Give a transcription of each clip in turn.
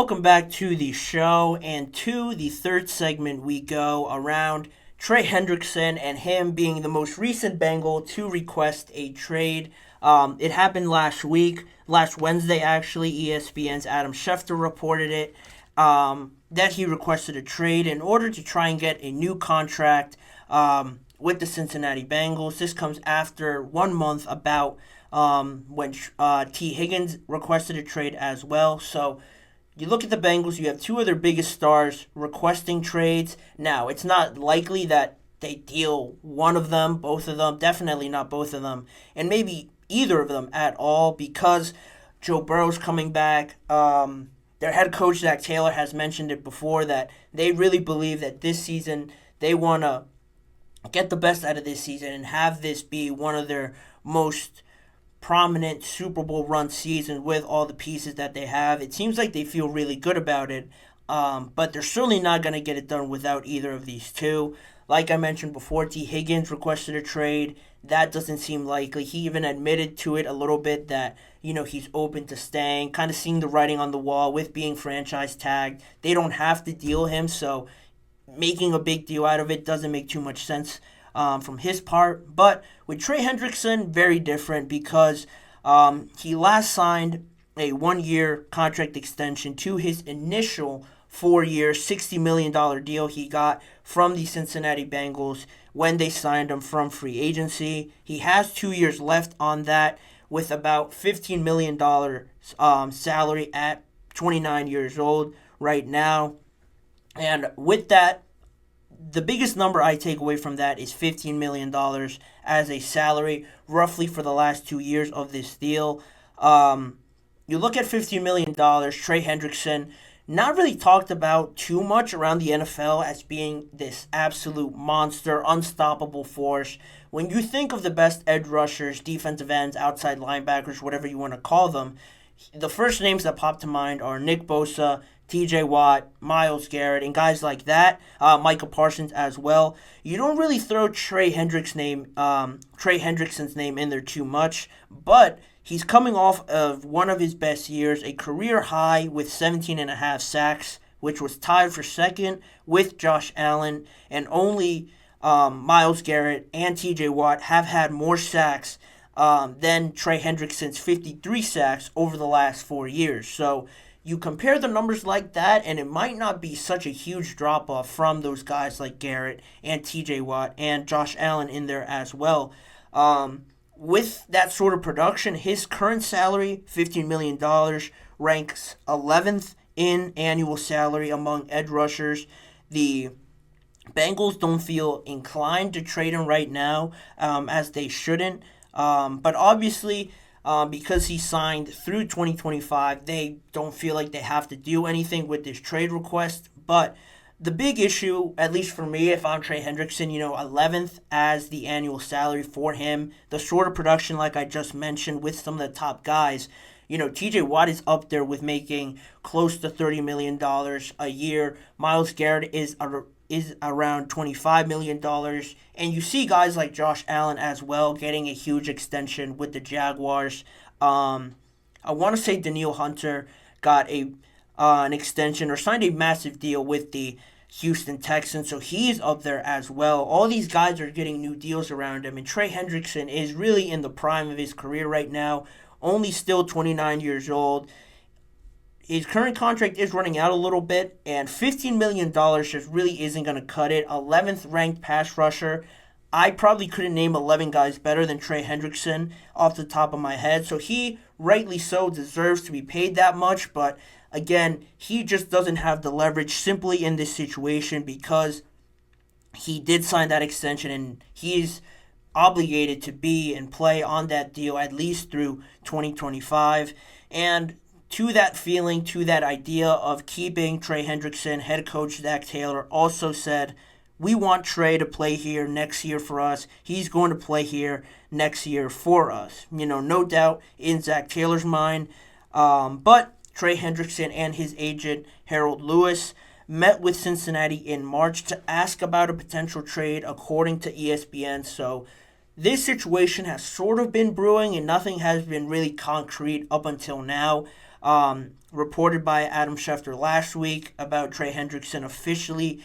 Welcome back to the show, and to the third segment we go around Trey Hendrickson and him being the most recent Bengal to request a trade. It happened last week, last Wednesday actually. ESPN's Adam Schefter reported it, that he requested a trade in order to try and get a new contract with the Cincinnati Bengals. This comes after 1 month about when T. Higgins requested a trade as well. So you look at the Bengals, you have two of their biggest stars requesting trades. Now, it's not likely that they deal one of them, both of them, definitely not both of them, and maybe either of them at all because Joe Burrow's coming back. Their head coach, Zach Taylor, has mentioned it before that they really believe that this season they want to get the best out of this season and have this be one of their most prominent Super Bowl run season with all the pieces that they have. It seems like they feel really good about it, but they're certainly not going to get it done without either of these two. Like I mentioned before, T. Higgins requested a trade. That doesn't seem likely. He even admitted to it a little bit that, he's open to staying, kind of seeing the writing on the wall with being franchise tagged. They don't have to deal him, so making a big deal out of it doesn't make too much sense from his part. But with Trey Hendrickson, very different because he last signed a 1 year contract extension to his initial 4 year, $60 million deal he got from the Cincinnati Bengals when they signed him from free agency. He has 2 years left on that with about $15 million salary at 29 years old right now. And with that, the biggest number I take away from that is $15 million as a salary, roughly for the last 2 years of this deal. You look at $15 million, Trey Hendrickson, not really talked about too much around the NFL as being this absolute monster, unstoppable force. When you think of the best edge rushers, defensive ends, outside linebackers, whatever you want to call them, the first names that pop to mind are Nick Bosa, TJ Watt, Myles Garrett, and guys like that, Micah Parsons as well. You don't really throw Trey Hendrickson's name in there too much, but he's coming off of one of his best years, a career high with 17 and a half sacks, which was tied for second with Josh Allen, and only Myles Garrett and TJ Watt have had more sacks than Trey Hendrickson's 53 sacks over the last 4 years. So you compare the numbers like that, and it might not be such a huge drop-off from those guys like Garrett and TJ Watt and Josh Allen in there as well. With that sort of production, his current salary, $15 million, ranks 11th in annual salary among edge rushers. The Bengals don't feel inclined to trade him right now, as they shouldn't. But obviously, because he signed through 2025, they don't feel like they have to do anything with this trade request. But the big issue, at least for me, if I'm Trey Hendrickson, 11th as the annual salary for him, the sort of production like I just mentioned with some of the top guys. TJ Watt is up there with making close to $30 million a year. Myles Garrett is around $25 million. And you see guys like Josh Allen as well getting a huge extension with the Jaguars. I want to say Danielle Hunter got an extension or signed a massive deal with the Houston Texans, so he's up there as well. All these guys are getting new deals around him, and Trey Hendrickson is really in the prime of his career right now, only still 29 years old. His current contract is running out a little bit, and $15 million just really isn't going to cut it. 11th ranked pass rusher. I probably couldn't name 11 guys better than Trey Hendrickson off the top of my head, so he, rightly so, deserves to be paid that much, but again, he just doesn't have the leverage simply in this situation because he did sign that extension and he's obligated to be and play on that deal at least through 2025. And to that feeling, to that idea of keeping Trey Hendrickson, head coach Zach Taylor also said, we want Trey to play here next year for us. He's going to play here next year for us. No doubt in Zach Taylor's mind. But Trey Hendrickson and his agent, Harold Lewis, met with Cincinnati in March to ask about a potential trade, according to ESPN. So this situation has sort of been brewing and nothing has been really concrete up until now. Reported by Adam Schefter last week about Trey Hendrickson officially,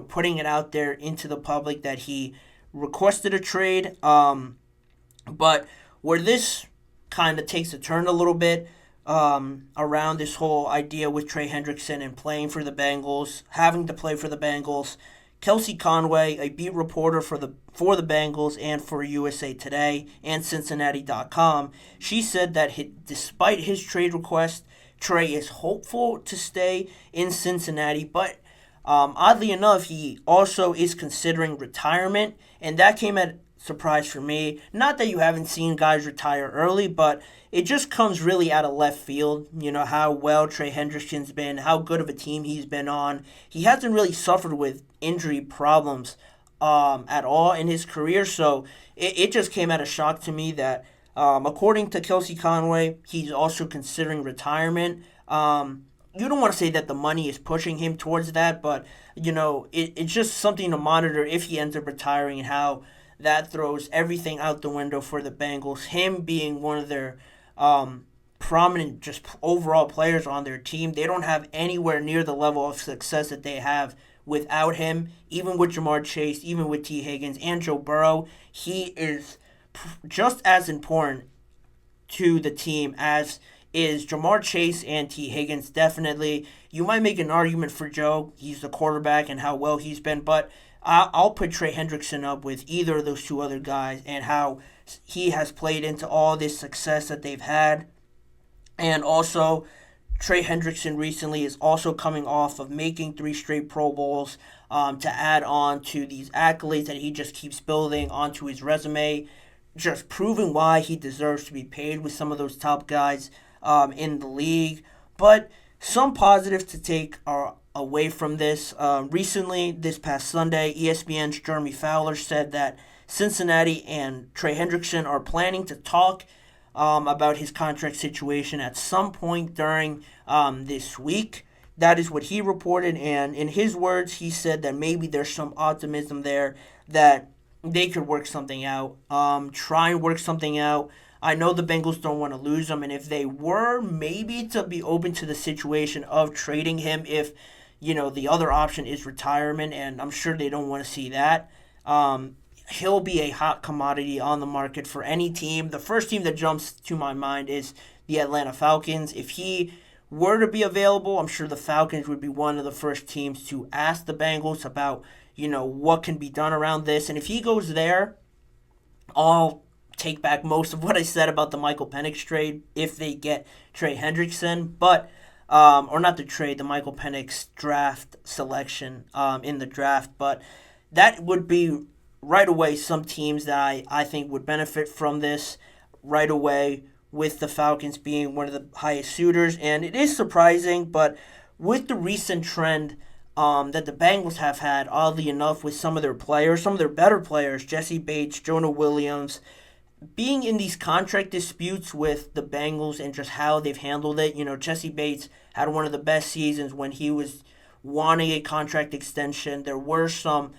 putting it out there into the public that he requested a trade. But where this kind of takes a turn a little bit around this whole idea with Trey Hendrickson and playing for the Bengals, having to play for the Bengals, Kelsey Conway, a beat reporter for the Bengals and for USA Today and Cincinnati.com, she said that despite his trade request, Trey is hopeful to stay in Cincinnati, but oddly enough, he also is considering retirement, and that came at surprise for me. Not that you haven't seen guys retire early, but it just comes really out of left field. How well Trey Hendrickson's been, how good of a team he's been on. He hasn't really suffered with injury problems at all in his career, so it just came at a shock to me that according to Kelsey Conway, he's also considering retirement. You don't want to say that the money is pushing him towards that, but it's just something to monitor if he ends up retiring and how that throws everything out the window for the Bengals. Him being one of their prominent, just overall players on their team, they don't have anywhere near the level of success that they have without him. Even with Jamar Chase, even with T. Higgins and Joe Burrow, he is just as important to the team as is Jamar Chase and T. Higgins. Definitely, you might make an argument for Joe. He's the quarterback and how well he's been, but I'll put Trey Hendrickson up with either of those two other guys and how he has played into all this success that they've had. And also, Trey Hendrickson recently is also coming off of making 3 straight Pro Bowls to add on to these accolades that he just keeps building onto his resume, just proving why he deserves to be paid with some of those top guys in the league. But some positives to take are away from this. Recently, this past Sunday, ESPN's Jeremy Fowler said that Cincinnati and Trey Hendrickson are planning to talk about his contract situation at some point during this week. That is what he reported, and in his words, he said that maybe there's some optimism there that they could work something out, try and work something out. I know the Bengals don't want to lose him, and if they were maybe to be open to the situation of trading him if, the other option is retirement, and I'm sure they don't want to see that. He'll be a hot commodity on the market for any team. The first team that jumps to my mind is the Atlanta Falcons. If he were to be available, I'm sure the Falcons would be one of the first teams to ask the Bengals about, what can be done around this. And if he goes there, I'll take back most of what I said about the Michael Penix trade if they get Trey Hendrickson, but or not the trade, the Michael Penix draft selection in the draft. But that would be right away some teams that I think would benefit from this right away, with the Falcons being one of the highest suitors. And it is surprising, but with the recent trend that the Bengals have had, oddly enough, with some of their players, some of their better players, Jesse Bates, Jonah Williams, being in these contract disputes with the Bengals and just how they've handled it. Jesse Bates had one of the best seasons when he was wanting a contract extension. There were some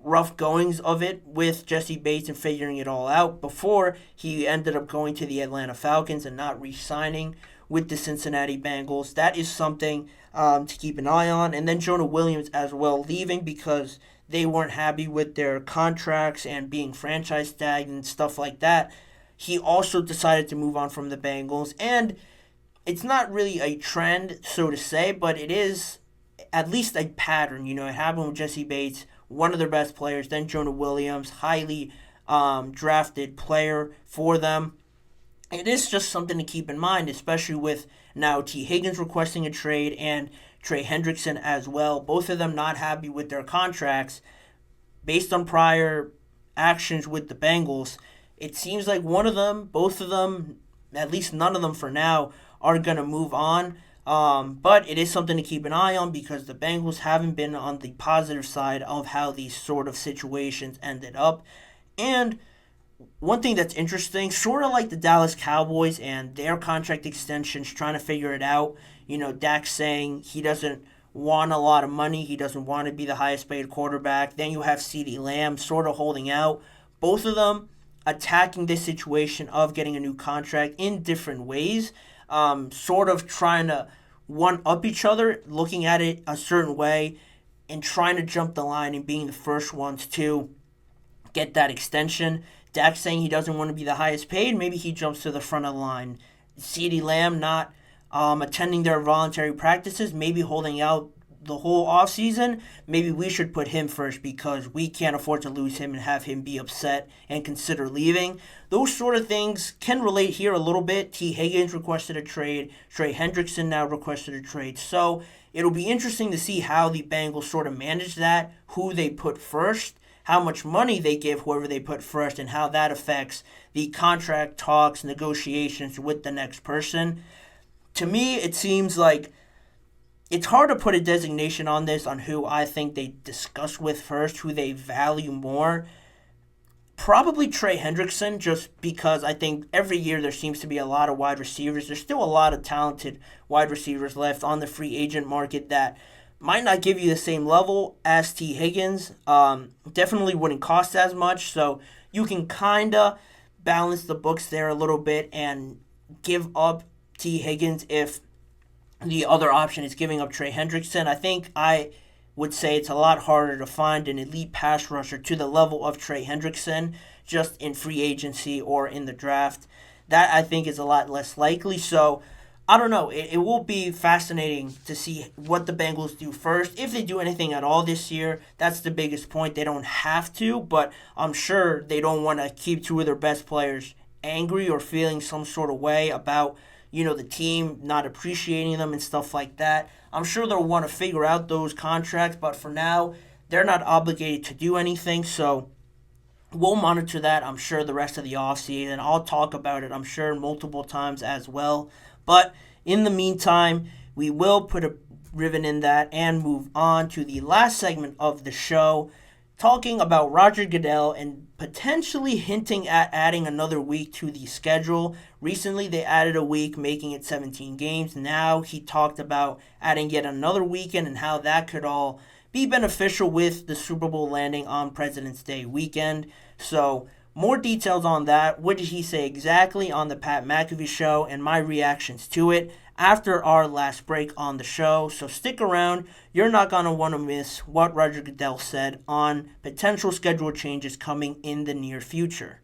rough goings of it with Jesse Bates and figuring it all out before he ended up going to the Atlanta Falcons and not re-signing with the Cincinnati Bengals. That is something to keep an eye on. And then Jonah Williams as well, leaving because they weren't happy with their contracts and being franchise tagged and stuff like that. He also decided to move on from the Bengals. And it's not really a trend, so to say, but it is at least a pattern. It happened with Jesse Bates, one of their best players, then Jonah Williams, highly drafted player for them. It is just something to keep in mind, especially with now T. Higgins requesting a trade and Trey Hendrickson as well. Both of them not happy with their contracts based on prior actions with the Bengals. It seems like one of them, both of them, at least none of them for now, are going to move on. But it is something to keep an eye on because the Bengals haven't been on the positive side of how these sort of situations ended up. And one thing that's interesting, sort of like the Dallas Cowboys and their contract extensions, trying to figure it out. Dak saying he doesn't want a lot of money. He doesn't want to be the highest paid quarterback. Then you have CeeDee Lamb sort of holding out. both of them attacking this situation of getting a new contract in different ways, sort of trying to one up each other, looking at it a certain way, and trying to jump the line and being the first ones to get that extension. Dak saying he doesn't want to be the highest paid. Maybe he jumps to the front of the line. CeeDee Lamb not attending their voluntary practices, maybe holding out the whole offseason. Maybe we should put him first because we can't afford to lose him and have him be upset and consider leaving. Those sort of things can relate here a little bit. T. Higgins requested a trade. Trey Hendrickson now requested a trade. So it'll be interesting to see how the Bengals sort of manage that, who they put first, how much money they give whoever they put first, and how that affects the contract talks, negotiations with the next person. To me, it seems like it's hard to put a designation on this, on who I think they discuss with first, who they value more. Probably Trey Hendrickson, just because I think every year there seems to be a lot of wide receivers. There's still a lot of talented wide receivers left on the free agent market that might not give you the same level as T. Higgins. Definitely wouldn't cost as much, so you can kind of balance the books there a little bit and give up T. Higgins if the other option is giving up Trey Hendrickson. I think I would say it's a lot harder to find an elite pass rusher to the level of Trey Hendrickson just in free agency or in the draft. That, I think, is a lot less likely. So, I don't know. It will be fascinating to see what the Bengals do first. If they do anything at all this year, that's the biggest point. They don't have to, but I'm sure they don't want to keep two of their best players angry or feeling some sort of way about the team not appreciating them and stuff like that. I'm sure they'll want to figure out those contracts, but for now, they're not obligated to do anything, so we'll monitor that, I'm sure, the rest of the offseason. I'll talk about it, I'm sure, multiple times as well. But in the meantime, we will put a ribbon in that and move on to the last segment of the show, talking about Roger Goodell and potentially hinting at adding another week to the schedule. Recently, they added a week, making it 17 games. Now he talked about adding yet another weekend and how that could all be beneficial with the Super Bowl landing on President's Day weekend. So, more details on that. What did he say exactly on the Pat McAfee show and my reactions to it after our last break on the show. So stick around. You're not going to want to miss what Roger Goodell said on potential schedule changes coming in the near future.